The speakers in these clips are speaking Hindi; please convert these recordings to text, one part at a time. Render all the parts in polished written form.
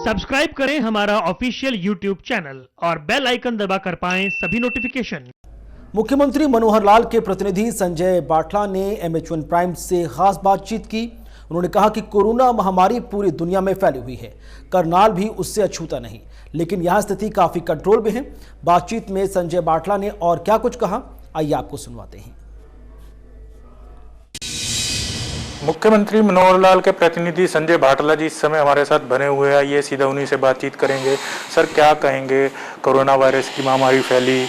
सब्सक्राइब करें हमारा ऑफिशियल यूट्यूब चैनल और बेल आइकन दबाकर पाएं सभी नोटिफिकेशन। मुख्यमंत्री मनोहर लाल के प्रतिनिधि संजय बाटला ने MH1 प्राइम से खास बातचीत की। उन्होंने कहा कि कोरोना महामारी पूरी दुनिया में फैली हुई है, करनाल भी उससे अछूता नहीं, लेकिन यहां स्थिति काफी कंट्रोल में है। बातचीत में संजय बाटला ने और क्या कुछ कहा, आइए आपको सुनवाते हैं। मुख्यमंत्री मनोहर लाल के प्रतिनिधि संजय बाटला जी इस समय हमारे साथ बने हुए हैं। ये सीधा उन्हीं से बातचीत करेंगे। सर, क्या कहेंगे, कोरोना वायरस की महामारी फैली,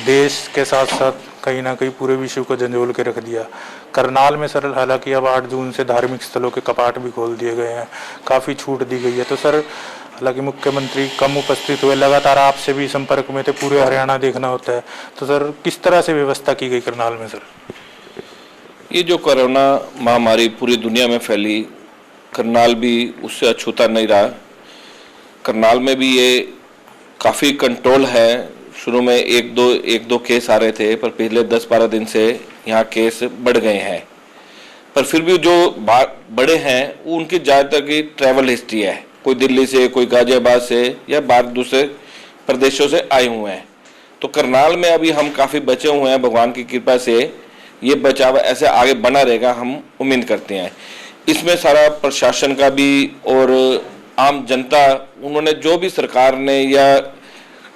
देश के साथ साथ कहीं ना कहीं पूरे विश्व को झंझोल के रख दिया। करनाल में सर हालांकि अब 8 जून से धार्मिक स्थलों के कपाट भी खोल दिए गए हैं, काफ़ी छूट दी गई है। तो सर हालांकि मुख्यमंत्री कम उपस्थित हुए, लगातार आपसे भी संपर्क में थे, पूरे हरियाणा देखना होता है, तो सर किस तरह से व्यवस्था की गई करनाल में? सर ये जो कोरोना महामारी पूरी दुनिया में फैली, करनाल भी उससे अछूता नहीं रहा। करनाल में भी ये काफ़ी कंट्रोल है। शुरू में एक दो केस आ रहे थे, पर पिछले 10-12 दिन से यहाँ केस बढ़ गए हैं। पर फिर भी जो बड़े हैं वो उनकी ज़्यादातर की ट्रैवल हिस्ट्री है, कोई दिल्ली से, कोई गाजियाबाद से या बाहर दूसरे प्रदेशों से आए हुए हैं। तो करनाल में अभी हम काफ़ी बचे हुए हैं। भगवान की कृपा से ये बचाव ऐसे आगे बना रहेगा, हम उम्मीद करते हैं। इसमें सारा प्रशासन का भी और आम जनता, उन्होंने जो भी सरकार ने या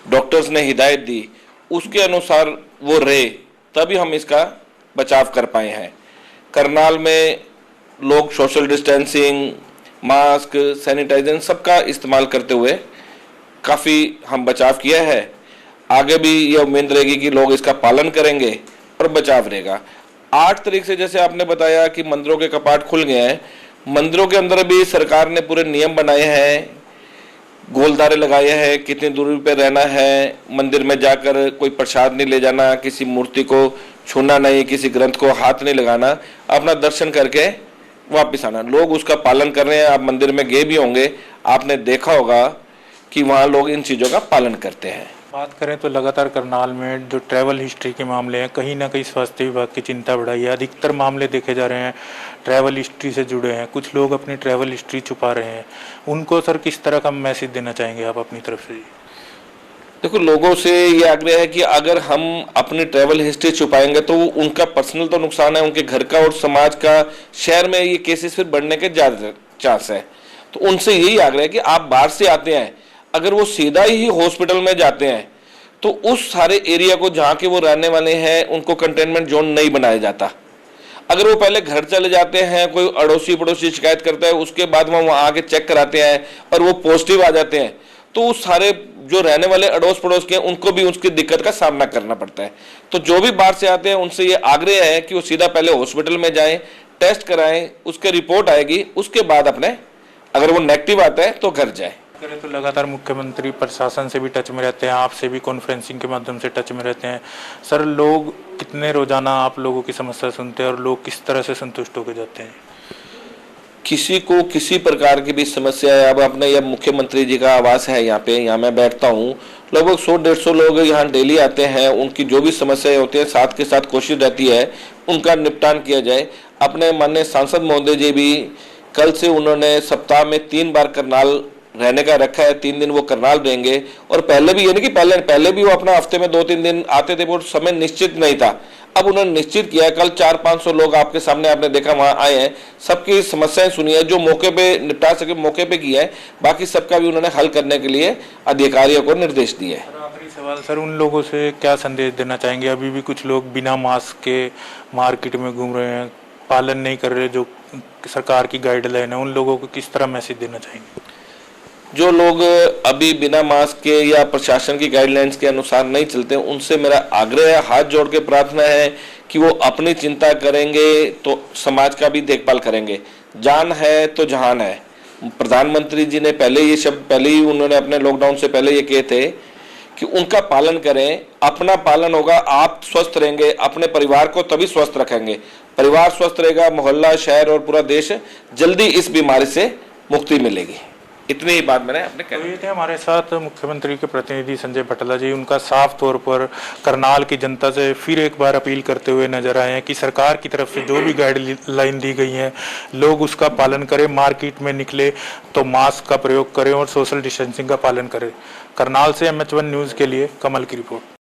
डॉक्टर्स ने हिदायत दी उसके अनुसार वो रहे, तभी हम इसका बचाव कर पाए हैं। करनाल में लोग सोशल डिस्टेंसिंग, मास्क, सैनिटाइजर सबका इस्तेमाल करते हुए काफ़ी हम बचाव किया है। आगे भी ये उम्मीद रहेगी कि लोग इसका पालन करेंगे और बचाव रहेगा। 8 तारीख से जैसे आपने बताया कि मंदिरों के कपाट खुल गए हैं, मंदिरों के अंदर भी सरकार ने पूरे नियम बनाए हैं, गोलदारे लगाए हैं, कितनी दूरी पे रहना है, मंदिर में जाकर कोई प्रसाद नहीं ले जाना, किसी मूर्ति को छूना नहीं, किसी ग्रंथ को हाथ नहीं लगाना, अपना दर्शन करके वापस आना। लोग उसका पालन कर रहे हैं। आप मंदिर में गए भी होंगे, आपने देखा होगा कि वहाँ लोग इन चीज़ों का पालन करते हैं। बात करें तो लगातार करनाल में जो ट्रैवल हिस्ट्री के मामले हैं, कहीं ना कहीं स्वास्थ्य विभाग की चिंता बढ़ाई है। अधिकतर मामले देखे जा रहे हैं ट्रैवल हिस्ट्री से जुड़े हैं। कुछ लोग अपनी ट्रैवल हिस्ट्री छुपा रहे हैं, उनको सर किस तरह का मैसेज देना चाहेंगे आप अपनी तरफ से? देखो, लोगों से ये आग्रह है कि अगर हम अपनी ट्रैवल हिस्ट्री छुपाएंगे तो उनका पर्सनल तो नुकसान है, उनके घर का और समाज का, शहर में ये केसेस फिर बढ़ने के ज़्यादा चांस है। तो उनसे यही आग्रह है कि आप बाहर से आते हैं, अगर वो सीधा ही हॉस्पिटल में जाते हैं तो उस सारे एरिया को जहाँ के वो रहने वाले हैं उनको कंटेनमेंट जोन नहीं बनाया जाता। अगर वो पहले घर चले जाते हैं, कोई अड़ोसी पड़ोसी शिकायत करता है, उसके बाद वो वहाँ आके चेक कराते हैं और वो पॉजिटिव आ जाते हैं, तो उस सारे जो रहने वाले अड़ोस पड़ोस के हैं उनको भी उसकी दिक्कत का सामना करना पड़ता है। तो जो भी बाहर से आते हैं उनसे ये आग्रह है कि वो सीधा पहले हॉस्पिटल में जाएं, टेस्ट कराएं, उसके रिपोर्ट आएगी, उसके बाद अपने अगर वो नेगेटिव आता है तो घर जाए। करें तो लगातार मुख्यमंत्री प्रशासन से भी टच में रहते हैं, आपसे भी कॉन्फ्रेंसिंग के माध्यम से टच में रहते हैं। सर, लोग कितने रोजाना आप लोगों की समस्या सुनते हैं और लोग किस तरह से संतुष्ट होकर जाते हैं? किसी को किसी प्रकार की भी समस्या है, अब अपने यह मुख्यमंत्री जी का आवास है यहाँ पे, यहाँ मैं बैठता हूँ, लगभग 100-150 लोग यहाँ डेली आते हैं। उनकी जो भी समस्याएं होती हैं, साथ के साथ कोशिश रहती है उनका निपटान किया जाए। अपने माननीय सांसद महोदय जी भी कल से उन्होंने सप्ताह में 3 बार करनाल रहने का रखा है। 3 दिन वो करनाल रहेंगे और पहले भी, यानी कि पहले भी वो अपना हफ्ते में 2-3 दिन आते थे, वो समय निश्चित नहीं था। अब उन्होंने निश्चित किया। कल 400-500 लोग आपके सामने आपने देखा वहां आए हैं, सबकी समस्याएं सुनी है, जो मौके पे निपटा सके मौके पे किया है, बाकी सबका भी उन्होंने हल करने के लिए अधिकारियों को निर्देश दिए। आखिरी सवाल सर, उन लोगों से क्या संदेश देना चाहेंगे? अभी भी कुछ लोग बिना मास्क के मार्केट में घूम रहे हैं, पालन नहीं कर रहे जो सरकार की गाइडलाइन है, उन लोगों को किस तरह मैसेज देना चाहेंगे? जो लोग अभी बिना मास्क के या प्रशासन की गाइडलाइंस के अनुसार नहीं चलते, उनसे मेरा आग्रह है, हाथ जोड़ के प्रार्थना है कि वो अपनी चिंता करेंगे तो समाज का भी देखभाल करेंगे। जान है तो जहान है। प्रधानमंत्री जी ने पहले ये शब्द पहले ही उन्होंने अपने लॉकडाउन से पहले ये कहे थे कि उनका पालन करें। अपना पालन होगा, आप स्वस्थ रहेंगे, अपने परिवार को तभी स्वस्थ रखेंगे। परिवार स्वस्थ रहेगा, मोहल्ला, शहर और पूरा देश जल्दी इस बीमारी से मुक्ति मिलेगी। इतनी ही बात मैंने अपने तो ये थे हमारे साथ मुख्यमंत्री के प्रतिनिधि संजय भाटला जी। उनका साफ तौर पर करनाल की जनता से फिर एक बार अपील करते हुए नजर आए हैं कि सरकार की तरफ से जो भी गाइडलाइन दी गई है लोग उसका पालन करें, मार्केट में निकले तो मास्क का प्रयोग करें और सोशल डिस्टेंसिंग का पालन करें। करनाल से MH1 न्यूज़ के लिए कमल की रिपोर्ट।